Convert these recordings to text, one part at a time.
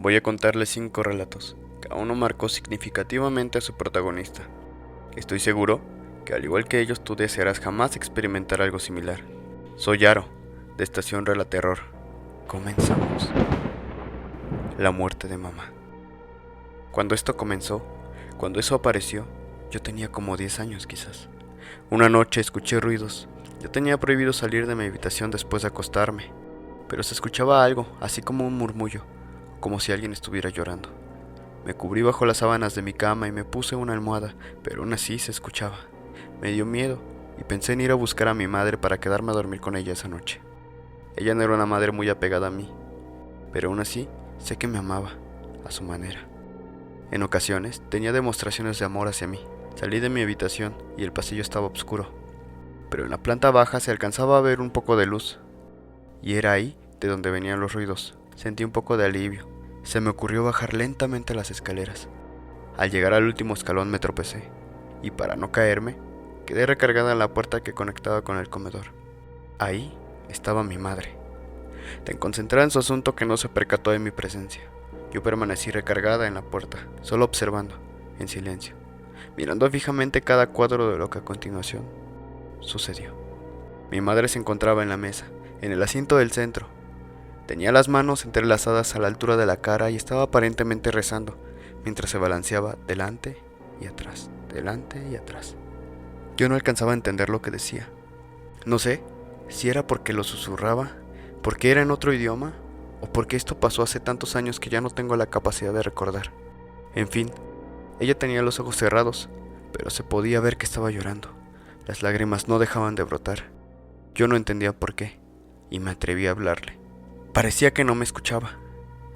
Voy a contarles 5 relatos. Cada uno marcó significativamente a su protagonista. Estoy seguro que al igual que ellos tú desearás jamás experimentar algo similar. Soy Aro, de Estación Relaterror. Comenzamos. La muerte de mamá. Cuando esto comenzó, cuando eso apareció, yo tenía como 10 años quizás. Una noche escuché ruidos. Yo tenía prohibido salir de mi habitación después de acostarme, pero se escuchaba algo, así como un murmullo, como si alguien estuviera llorando. Me cubrí bajo las sábanas de mi cama y me puse una almohada, pero aún así se escuchaba. Me dio miedo y pensé en ir a buscar a mi madre para quedarme a dormir con ella esa noche. Ella no era una madre muy apegada a mí, pero aún así sé que me amaba, a su manera. En ocasiones tenía demostraciones de amor hacia mí. Salí de mi habitación y el pasillo estaba oscuro, pero en la planta baja se alcanzaba a ver un poco de luz, y era ahí de donde venían los ruidos. Sentí un poco de alivio. Se me ocurrió bajar lentamente las escaleras. Al llegar al último escalón me tropecé, y para no caerme, quedé recargada en la puerta que conectaba con el comedor. Ahí estaba mi madre, tan concentrada en su asunto que no se percató de mi presencia. Yo permanecí recargada en la puerta, solo observando, en silencio, mirando fijamente cada cuadro de lo que a continuación sucedió. Mi madre se encontraba en la mesa, en el asiento del centro. Tenía las manos entrelazadas a la altura de la cara y estaba aparentemente rezando, mientras se balanceaba delante y atrás, delante y atrás. Yo no alcanzaba a entender lo que decía. No sé si era porque lo susurraba, porque era en otro idioma, o porque esto pasó hace tantos años que ya no tengo la capacidad de recordar. En fin, ella tenía los ojos cerrados, pero se podía ver que estaba llorando. Las lágrimas no dejaban de brotar. Yo no entendía por qué, y me atreví a hablarle. Parecía que no me escuchaba,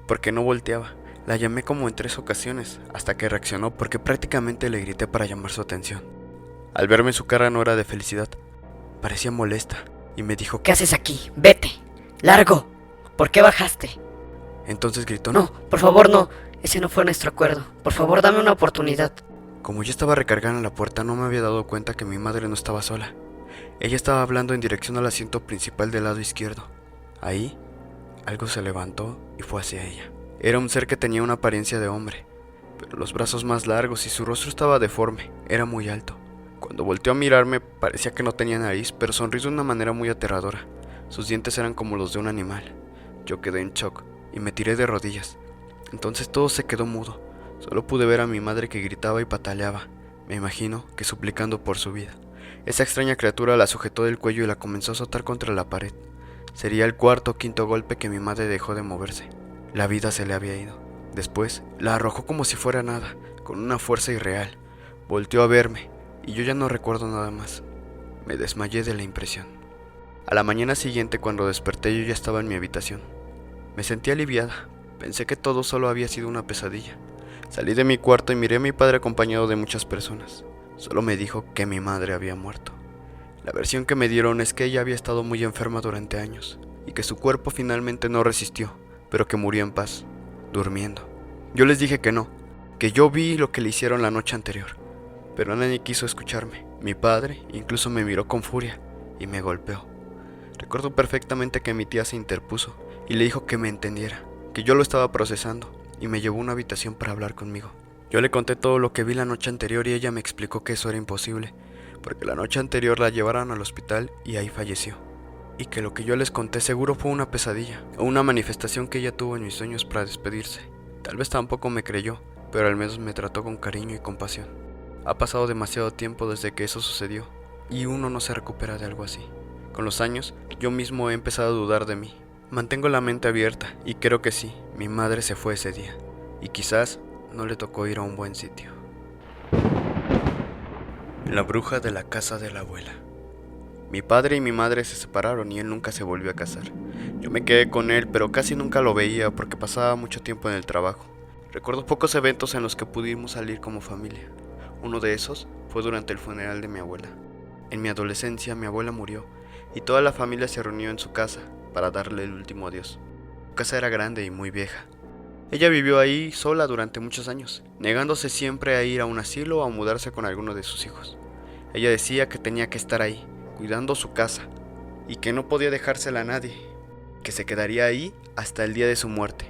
porque no volteaba. La llamé como en 3 ocasiones, hasta que reaccionó porque prácticamente le grité para llamar su atención. Al verme su cara no era de felicidad, parecía molesta, y me dijo: ¿Qué haces aquí? ¡Vete! ¡Largo! ¿Por qué bajaste? Entonces gritó: No, por favor no. Ese no fue nuestro acuerdo. Por favor, dame una oportunidad. Como yo estaba recargada en la puerta, no me había dado cuenta que mi madre no estaba sola. Ella estaba hablando en dirección al asiento principal del lado izquierdo. Ahí, algo se levantó y fue hacia ella. Era un ser que tenía una apariencia de hombre, pero los brazos más largos y su rostro estaba deforme, era muy alto. Cuando volteó a mirarme, parecía que no tenía nariz, pero sonrió de una manera muy aterradora. Sus dientes eran como los de un animal. Yo quedé en shock y me tiré de rodillas. Entonces todo se quedó mudo. Solo pude ver a mi madre que gritaba y pataleaba, me imagino que suplicando por su vida. Esa extraña criatura la sujetó del cuello y la comenzó a azotar contra la pared. Sería el 4º o 5º golpe que mi madre dejó de moverse. La vida se le había ido. Después la arrojó como si fuera nada, con una fuerza irreal. Volteó a verme y yo ya no recuerdo nada más. Me desmayé de la impresión. A la mañana siguiente, cuando desperté, yo ya estaba en mi habitación. Me sentí aliviada. Pensé que todo solo había sido una pesadilla. Salí de mi cuarto y miré a mi padre acompañado de muchas personas. Solo me dijo que mi madre había muerto. La versión que me dieron es que ella había estado muy enferma durante años y que su cuerpo finalmente no resistió, pero que murió en paz, durmiendo. Yo les dije que no, que yo vi lo que le hicieron la noche anterior, pero nadie quiso escucharme. Mi padre incluso me miró con furia y me golpeó. Recuerdo perfectamente que mi tía se interpuso y le dijo que me entendiera, que yo lo estaba procesando, y me llevó a una habitación para hablar conmigo. Yo le conté todo lo que vi la noche anterior y ella me explicó que eso era imposible, porque la noche anterior la llevaron al hospital y ahí falleció, y que lo que yo les conté seguro fue una pesadilla, o una manifestación que ella tuvo en mis sueños para despedirse. Tal vez tampoco me creyó, pero al menos me trató con cariño y compasión. Ha pasado demasiado tiempo desde que eso sucedió, y uno no se recupera de algo así. Con los años, yo mismo he empezado a dudar de mí. Mantengo la mente abierta, y creo que sí, mi madre se fue ese día, y quizás no le tocó ir a un buen sitio. La bruja de la casa de la abuela. Mi padre y mi madre se separaron y él nunca se volvió a casar. Yo me quedé con él, pero casi nunca lo veía porque pasaba mucho tiempo en el trabajo. Recuerdo pocos eventos en los que pudimos salir como familia. Uno de esos fue durante el funeral de mi abuela. En mi adolescencia mi abuela murió y toda la familia se reunió en su casa para darle el último adiós. Su casa era grande y muy vieja. Ella vivió ahí sola durante muchos años, negándose siempre a ir a un asilo o a mudarse con alguno de sus hijos. Ella decía que tenía que estar ahí, cuidando su casa, y que no podía dejársela a nadie, que se quedaría ahí hasta el día de su muerte.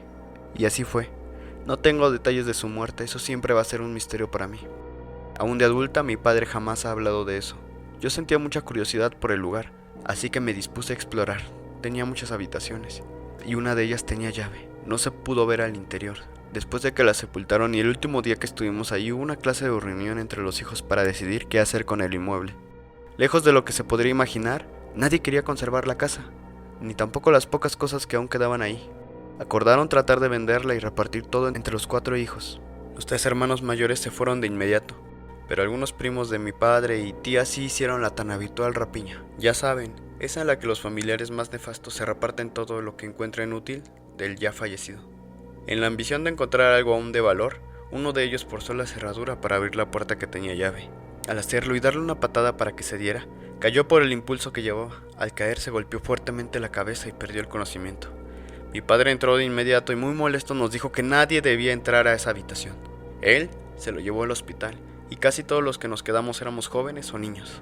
Y así fue. No tengo detalles de su muerte, eso siempre va a ser un misterio para mí. Aún de adulta, mi padre jamás ha hablado de eso. Yo sentía mucha curiosidad por el lugar, así que me dispuse a explorar. Tenía muchas habitaciones, y una de ellas tenía llave. No se pudo ver al interior. Después de que la sepultaron y el último día que estuvimos allí, hubo una clase de reunión entre los hijos para decidir qué hacer con el inmueble. Lejos de lo que se podría imaginar, nadie quería conservar la casa, ni tampoco las pocas cosas que aún quedaban ahí. Acordaron tratar de venderla y repartir todo entre los 4 hijos. Los 3 hermanos mayores se fueron de inmediato, pero algunos primos de mi padre y tía sí hicieron la tan habitual rapiña. Ya saben, esa en la que los familiares más nefastos se reparten todo lo que encuentren útil del ya fallecido. En la ambición de encontrar algo aún de valor, uno de ellos forzó la cerradura para abrir la puerta que tenía llave. Al hacerlo y darle una patada para que cediera, cayó por el impulso que llevaba. Al caer se golpeó fuertemente la cabeza y perdió el conocimiento. Mi padre entró de inmediato y muy molesto nos dijo que nadie debía entrar a esa habitación. Él se lo llevó al hospital y casi todos los que nos quedamos éramos jóvenes o niños.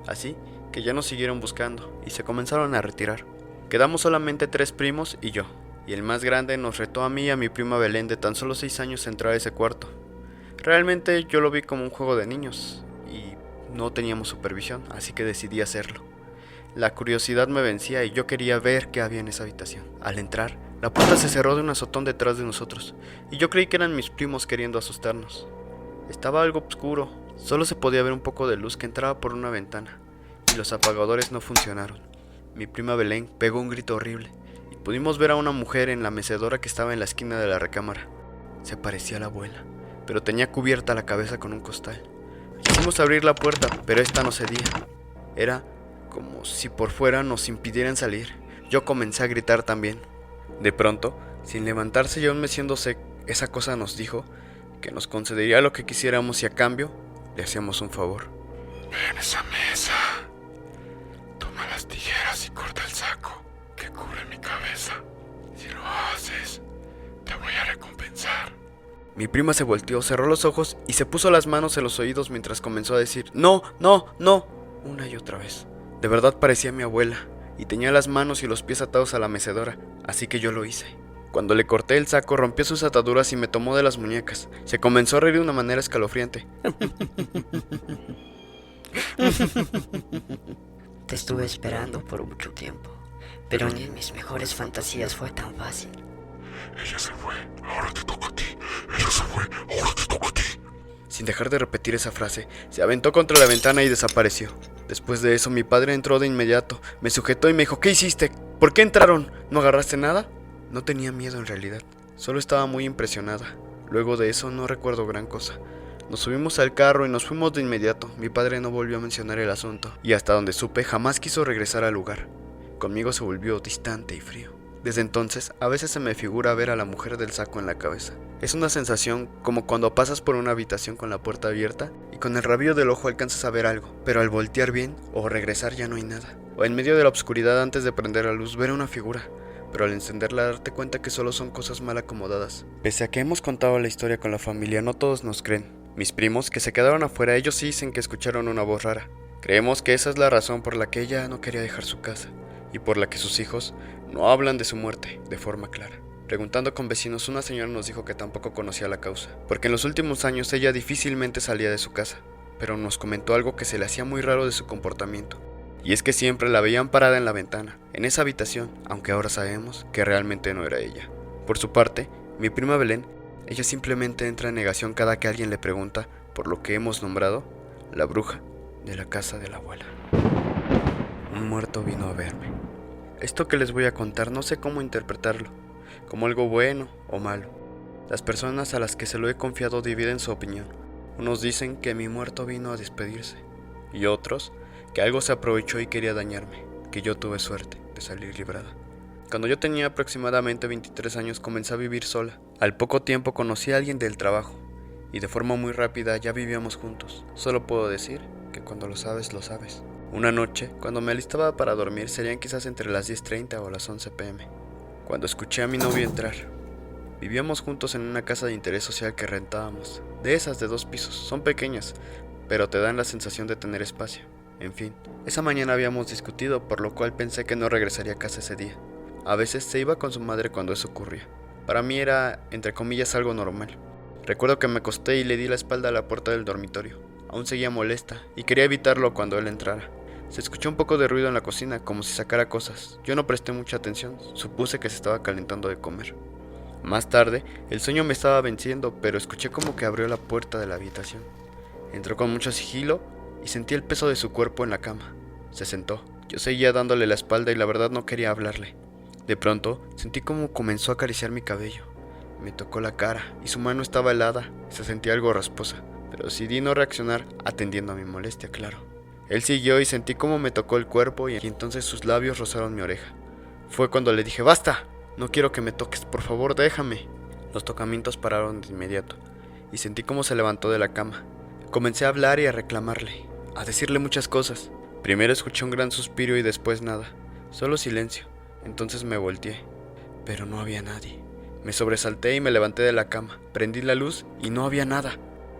Así que ya nos siguieron buscando y se comenzaron a retirar. Quedamos solamente 3 primos y yo, y el más grande nos retó a mí y a mi prima Belén de tan solo 6 años a entrar a ese cuarto. Realmente yo lo vi como un juego de niños y no teníamos supervisión, así que decidí hacerlo. La curiosidad me vencía y yo quería ver qué había en esa habitación. Al entrar, la puerta se cerró de un azotón detrás de nosotros, y yo creí que eran mis primos queriendo asustarnos. Estaba algo oscuro, solo se podía ver un poco de luz que entraba por una ventana, y los apagadores no funcionaron. Mi prima Belén pegó un grito horrible, y pudimos ver a una mujer en la mecedora que estaba en la esquina de la recámara. Se parecía a la abuela, pero tenía cubierta la cabeza con un costal. Quisimos abrir la puerta, pero esta no cedía. Era como si por fuera nos impidieran salir. Yo comencé a gritar también. De pronto, sin levantarse y aún meciéndose, esa cosa nos dijo que nos concedería lo que quisiéramos y a cambio le hacíamos un favor. Ven a esa mesa. Toma las tijeras y corta el saco que cubre mi cabeza. Si lo haces, te voy a recompensar. Mi prima se volteó, cerró los ojos y se puso las manos en los oídos mientras comenzó a decir «No, no, no», una y otra vez. De verdad parecía mi abuela, y tenía las manos y los pies atados a la mecedora, así que yo lo hice. Cuando le corté el saco, rompió sus ataduras y me tomó de las muñecas. Se comenzó a reír de una manera escalofriante. Te estuve esperando por mucho tiempo, pero ni en mis mejores fantasías fue tan fácil. Ella se fue, ahora te toca a ti. Ella se fue, ahora te toca a ti. Sin dejar de repetir esa frase, se aventó contra la ventana y desapareció. Después de eso, mi padre entró de inmediato, me sujetó y me dijo: ¿Qué hiciste? ¿Por qué entraron? ¿No agarraste nada? No tenía miedo en realidad, solo estaba muy impresionada. Luego de eso no recuerdo gran cosa. Nos subimos al carro y nos fuimos de inmediato. Mi padre no volvió a mencionar el asunto, y hasta donde supe jamás quiso regresar al lugar. Conmigo se volvió distante y frío. Desde entonces, a veces se me figura ver a la mujer del saco en la cabeza. Es una sensación como cuando pasas por una habitación con la puerta abierta y con el rabillo del ojo alcanzas a ver algo, pero al voltear bien o regresar ya no hay nada. O en medio de la oscuridad antes de prender la luz ver una figura, pero al encenderla darte cuenta que solo son cosas mal acomodadas. Pese a que hemos contado la historia con la familia, no todos nos creen. Mis primos, que se quedaron afuera, ellos sí dicen que escucharon una voz rara. Creemos que esa es la razón por la que ella no quería dejar su casa, y por la que sus hijos no hablan de su muerte de forma clara. Preguntando con vecinos, una señora nos dijo que tampoco conocía la causa, porque en los últimos años ella difícilmente salía de su casa, pero nos comentó algo que se le hacía muy raro de su comportamiento, y es que siempre la veían parada en la ventana, en esa habitación, aunque ahora sabemos que realmente no era ella. Por su parte, mi prima Belén, ella simplemente entra en negación cada que alguien le pregunta por lo que hemos nombrado la bruja de la casa de la abuela. Un muerto vino a verme. Esto que les voy a contar no sé cómo interpretarlo, como algo bueno o malo. Las personas a las que se lo he confiado dividen su opinión. Unos dicen que mi muerto vino a despedirse, y otros que algo se aprovechó y quería dañarme, que yo tuve suerte de salir librada. Cuando yo tenía aproximadamente 23 años comencé a vivir sola. Al poco tiempo conocí a alguien del trabajo, y de forma muy rápida ya vivíamos juntos. Solo puedo decir que cuando lo sabes, lo sabes. Una noche, cuando me alistaba para dormir, serían quizás entre las 10:30 o las 11 p.m., cuando escuché a mi novio entrar. Vivíamos juntos en una casa de interés social que rentábamos, de esas de 2 pisos, son pequeñas, pero te dan la sensación de tener espacio. En fin, esa mañana habíamos discutido, por lo cual pensé que no regresaría a casa ese día. A veces se iba con su madre cuando eso ocurría. Para mí era, entre comillas, algo normal. Recuerdo que me acosté y le di la espalda a la puerta del dormitorio. Aún seguía molesta y quería evitarlo cuando él entrara. Se escuchó un poco de ruido en la cocina, como si sacara cosas. Yo no presté mucha atención, supuse que se estaba calentando de comer. Más tarde, el sueño me estaba venciendo, pero escuché como que abrió la puerta de la habitación. Entró con mucho sigilo y sentí el peso de su cuerpo en la cama. Se sentó. Yo seguía dándole la espalda y la verdad no quería hablarle. De pronto, sentí como comenzó a acariciar mi cabello. Me tocó la cara y su mano estaba helada, se sentía algo rasposa, pero decidí no reaccionar, atendiendo a mi molestia, claro. Él siguió y sentí como me tocó el cuerpo y entonces sus labios rozaron mi oreja. Fue cuando le dije: ¡basta! No quiero que me toques, por favor, déjame. Los tocamientos pararon de inmediato y sentí cómo se levantó de la cama. Comencé a hablar y a reclamarle, a decirle muchas cosas. Primero escuché un gran suspiro y después nada, solo silencio. Entonces me volteé, pero no había nadie. Me sobresalté y me levanté de la cama, prendí la luz y no había nada.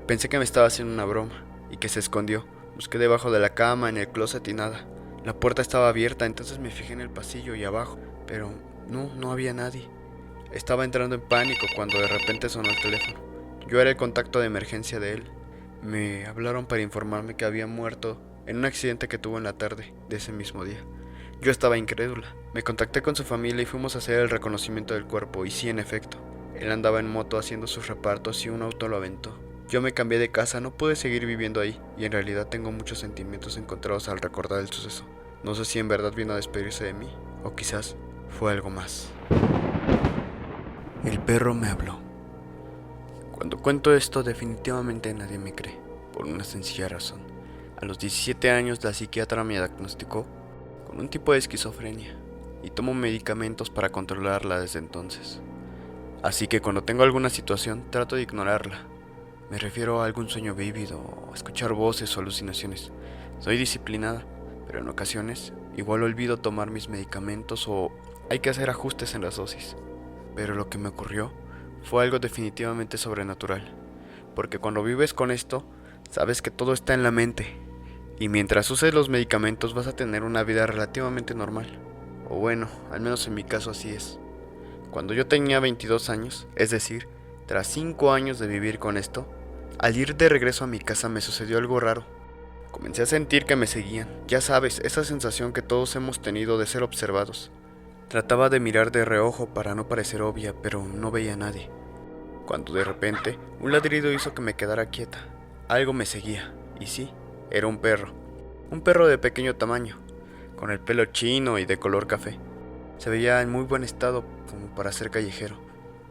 Pensé que me estaba haciendo una broma y que se escondió. Busqué debajo de la cama, en el closet y nada. La puerta estaba abierta, entonces me fijé en el pasillo y abajo, pero no había nadie. Estaba entrando en pánico cuando de repente sonó el teléfono. Yo era el contacto de emergencia de él. Me hablaron para informarme que había muerto en un accidente que tuvo en la tarde de ese mismo día. Yo estaba incrédula. Me contacté con su familia y fuimos a hacer el reconocimiento del cuerpo, y sí, en efecto, él andaba en moto haciendo sus repartos y un auto lo aventó. Yo me cambié de casa, no pude seguir viviendo ahí, y en realidad tengo muchos sentimientos encontrados al recordar el suceso. No sé si en verdad vino a despedirse de mí, o quizás fue algo más. El perro me habló. Cuando cuento esto, definitivamente nadie me cree, por una sencilla razón. A los 17 años la psiquiatra me diagnosticó con un tipo de esquizofrenia, y tomo medicamentos para controlarla desde entonces. Así que cuando tengo alguna situación, trato de ignorarla. Me refiero a algún sueño vívido, a escuchar voces o alucinaciones. Soy disciplinada, pero en ocasiones igual olvido tomar mis medicamentos o hay que hacer ajustes en las dosis. Pero lo que me ocurrió fue algo definitivamente sobrenatural, porque cuando vives con esto, sabes que todo está en la mente, y mientras uses los medicamentos vas a tener una vida relativamente normal. O bueno, al menos en mi caso así es. Cuando yo tenía 22 años, es decir, tras 5 años de vivir con esto, al ir de regreso a mi casa me sucedió algo raro. Comencé a sentir que me seguían, ya sabes, esa sensación que todos hemos tenido de ser observados. Trataba de mirar de reojo para no parecer obvia, pero no veía a nadie. Cuando de repente, un ladrido hizo que me quedara quieta. Algo me seguía, y sí, era un perro de pequeño tamaño, con el pelo chino y de color café. Se veía en muy buen estado como para ser callejero.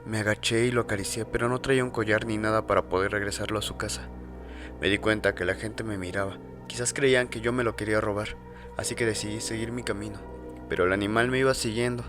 Me agaché y lo acaricié, pero no traía un collar ni nada para poder regresarlo a su casa. Me di cuenta que la gente me miraba, quizás creían que yo me lo quería robar, así que decidí seguir mi camino. Pero el animal me iba siguiendo,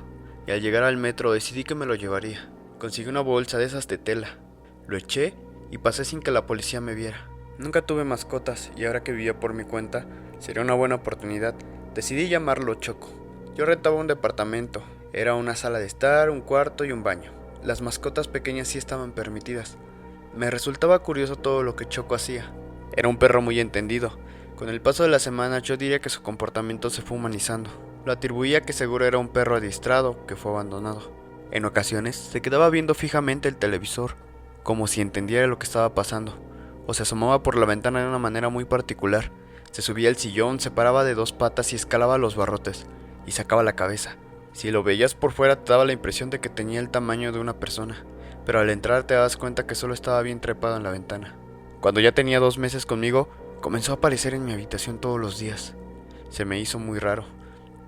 y al llegar al metro decidí que me lo llevaría. Conseguí una bolsa de esas de tela, lo eché y pasé sin que la policía me viera. Nunca tuve mascotas y ahora que vivía por mi cuenta, sería una buena oportunidad. Decidí llamarlo Choco. Yo rentaba un departamento, era una sala de estar, un cuarto y un baño. Las mascotas pequeñas sí estaban permitidas. Me resultaba curioso todo lo que Choco hacía. Era un perro muy entendido. Con el paso de las semanas yo diría que su comportamiento se fue humanizando. Lo atribuía que seguro era un perro adiestrado que fue abandonado. En ocasiones se quedaba viendo fijamente el televisor, como si entendiera lo que estaba pasando, o se asomaba por la ventana de una manera muy particular. Se subía al sillón, se paraba de 2 patas y escalaba los barrotes, y sacaba la cabeza. Si lo veías por fuera te daba la impresión de que tenía el tamaño de una persona, pero al entrar te das cuenta que solo estaba bien trepado en la ventana. Cuando ya tenía 2 meses conmigo, comenzó a aparecer en mi habitación todos los días. Se me hizo muy raro.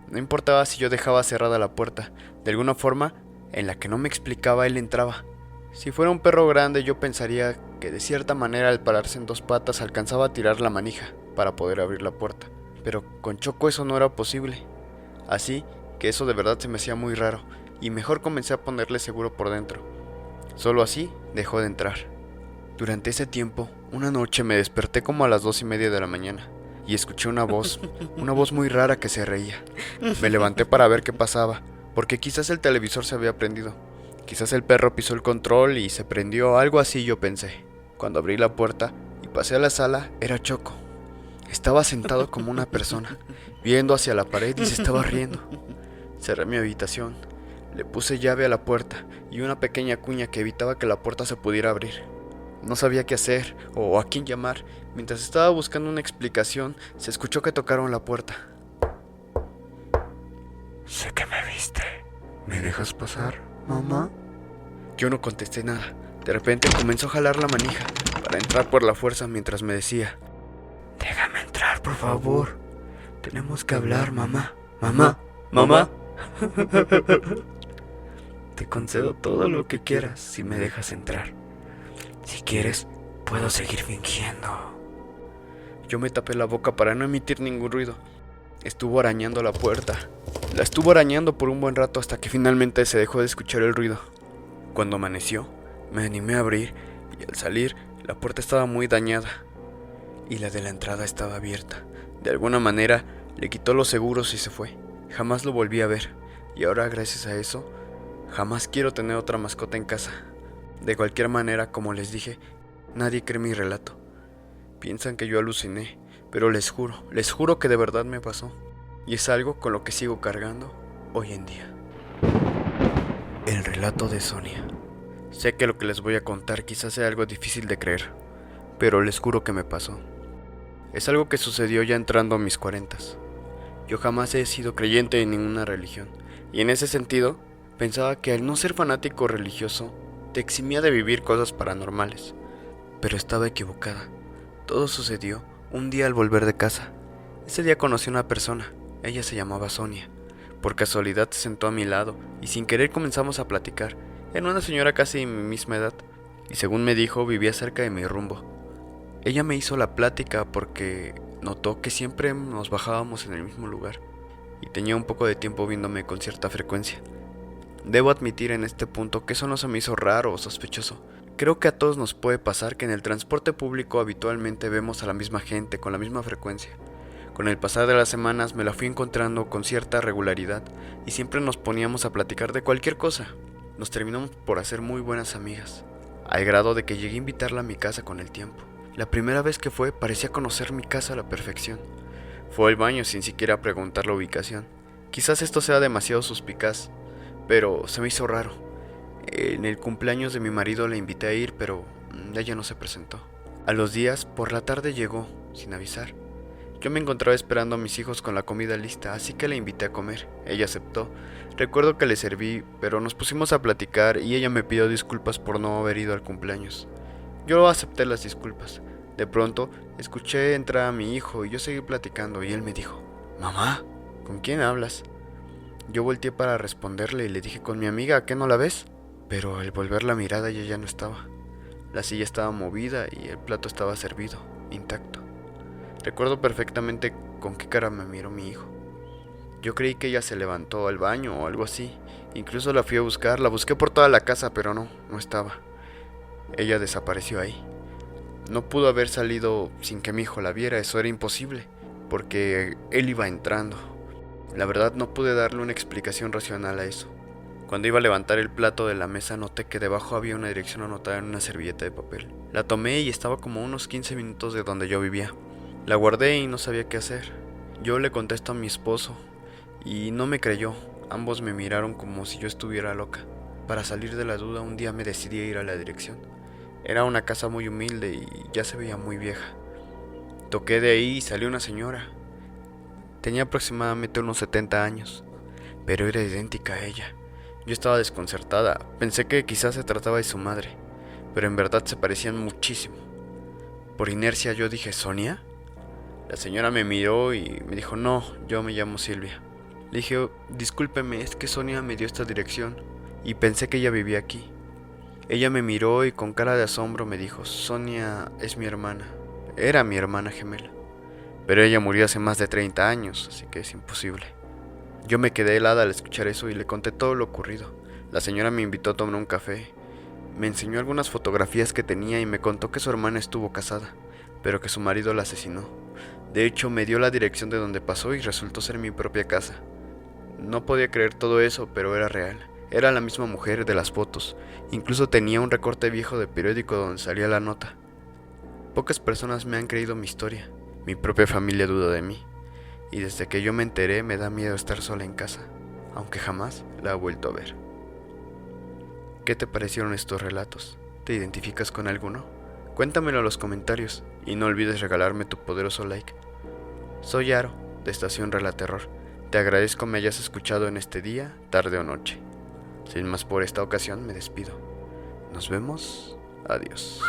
No importaba si yo dejaba cerrada la puerta, de alguna forma en la que no me explicaba él entraba. Si fuera un perro grande yo pensaría que de cierta manera al pararse en 2 patas alcanzaba a tirar la manija para poder abrir la puerta, pero con Choco eso no era posible. Así que eso de verdad se me hacía muy raro y mejor comencé a ponerle seguro por dentro. Solo así dejó de entrar. Durante ese tiempo, una noche me desperté como a las 2:30 de la mañana y escuché una voz muy rara que se reía. Me levanté para ver qué pasaba, porque quizás el televisor se había prendido. Quizás el perro pisó el control y se prendió, algo así yo pensé. Cuando abrí la puerta y pasé a la sala, era Choco. Estaba sentado como una persona, viendo hacia la pared y se estaba riendo. Cerré mi habitación, Le puse llave a la puerta y una pequeña cuña que evitaba que la puerta se pudiera abrir. No sabía qué hacer o a quién llamar. Mientras estaba buscando una explicación, se escuchó que tocaron la puerta. Sé que me viste. ¿Me dejas pasar, mamá? Yo no contesté nada. De repente comenzó a jalar la manija para entrar por la fuerza mientras me decía: Déjame entrar, por favor. Tenemos que hablar, mamá. Mamá. Te concedo todo lo que quieras si me dejas entrar. Si quieres, puedo seguir fingiendo. Yo me tapé la boca para no emitir ningún ruido. Estuvo arañando la puerta. La estuvo arañando por un buen rato hasta que finalmente se dejó de escuchar el ruido. Cuando amaneció, me animé a abrir y al salir, la puerta estaba muy dañada y la de la entrada estaba abierta. De alguna manera, le quitó los seguros y se fue. Jamás lo volví a ver y ahora, gracias a eso, jamás quiero tener otra mascota en casa. De cualquier manera, como les dije, nadie cree mi relato. Piensan que yo aluciné, pero les juro que de verdad me pasó. Y es algo con lo que sigo cargando hoy en día. El relato de Sonia. Sé que lo que les voy a contar quizás sea algo difícil de creer, pero les juro que me pasó. Es algo que sucedió ya entrando a mis 40s. Yo jamás he sido creyente en ninguna religión, y en ese sentido, pensaba que al no ser fanático religioso, te eximía de vivir cosas paranormales. Pero estaba equivocada. Todo sucedió un día al volver de casa. Ese día conocí a una persona. Ella se llamaba Sonia. Por casualidad se sentó a mi lado y sin querer comenzamos a platicar. Era una señora casi de mi misma edad y, según me dijo, vivía cerca de mi rumbo. Ella me hizo la plática porque notó que siempre nos bajábamos en el mismo lugar y tenía un poco de tiempo viéndome con cierta frecuencia. Debo admitir en este punto que eso no se me hizo raro o sospechoso. Creo que a todos nos puede pasar que en el transporte público habitualmente vemos a la misma gente con la misma frecuencia. Con el pasar de las semanas me la fui encontrando con cierta regularidad y siempre nos poníamos a platicar de cualquier cosa. Nos terminamos por hacer muy buenas amigas, al grado de que llegué a invitarla a mi casa con el tiempo. La primera vez que fue parecía conocer mi casa a la perfección. Fue al baño sin siquiera preguntar la ubicación. Quizás esto sea demasiado suspicaz, pero se me hizo raro. En el cumpleaños de mi marido la invité a ir, pero ella no se presentó. A los días, por la tarde llegó, sin avisar. Yo me encontraba esperando a mis hijos con la comida lista, así que la invité a comer. Ella aceptó. Recuerdo que le serví, pero nos pusimos a platicar y ella me pidió disculpas por no haber ido al cumpleaños. Yo acepté las disculpas. De pronto, escuché entrar a mi hijo y yo seguí platicando y él me dijo: «Mamá, ¿con quién hablas?». Yo volteé para responderle y le dije: «Con mi amiga, ¿qué no la ves?». Pero al volver la mirada ella ya no estaba. La silla estaba movida y el plato estaba servido, intacto. Recuerdo perfectamente con qué cara me miró mi hijo. Yo creí que ella se levantó al baño o algo así. Incluso la fui a buscar, la busqué por toda la casa, pero no estaba. Ella desapareció ahí. No pudo haber salido sin que mi hijo la viera, eso era imposible, porque él iba entrando. La verdad no pude darle una explicación racional a eso. Cuando iba a levantar el plato de la mesa noté que debajo había una dirección anotada en una servilleta de papel. La tomé y estaba como a unos 15 minutos de donde yo vivía. La guardé y no sabía qué hacer. Yo le contesto a mi esposo y no me creyó. Ambos me miraron como si yo estuviera loca. Para salir de la duda, un día me decidí a ir a la dirección. Era una casa muy humilde y ya se veía muy vieja. Toqué de ahí y salió una señora. Tenía aproximadamente unos 70 años, pero era idéntica a ella. Yo estaba desconcertada, pensé que quizás se trataba de su madre, pero en verdad se parecían muchísimo. Por inercia yo dije: «¿Sonia?». La señora me miró y me dijo: «No, yo me llamo Silvia». Le dije: «Oh, discúlpeme, es que Sonia me dio esta dirección y pensé que ella vivía aquí». Ella me miró y con cara de asombro me dijo: «Sonia es mi hermana, era mi hermana gemela, pero ella murió hace más de 30 años, así que es imposible». Yo me quedé helada al escuchar eso y le conté todo lo ocurrido. La señora me invitó a tomar un café, me enseñó algunas fotografías que tenía y me contó que su hermana estuvo casada, pero que su marido la asesinó. De hecho, me dio la dirección de donde pasó y resultó ser mi propia casa. No podía creer todo eso, pero era real. Era la misma mujer de las fotos. Incluso tenía un recorte viejo de periódico donde salía la nota. Pocas personas me han creído mi historia. Mi propia familia duda de mí. Y desde que yo me enteré me da miedo estar sola en casa. aunque jamás la ha vuelto a ver. ¿Qué te parecieron estos relatos? ¿Te identificas con alguno? Cuéntamelo en los comentarios y no olvides regalarme tu poderoso like. Soy Aro, de Estación Relaterror. Te agradezco me hayas escuchado en este día, tarde o noche. Sin más por esta ocasión me despido. Nos vemos. Adiós.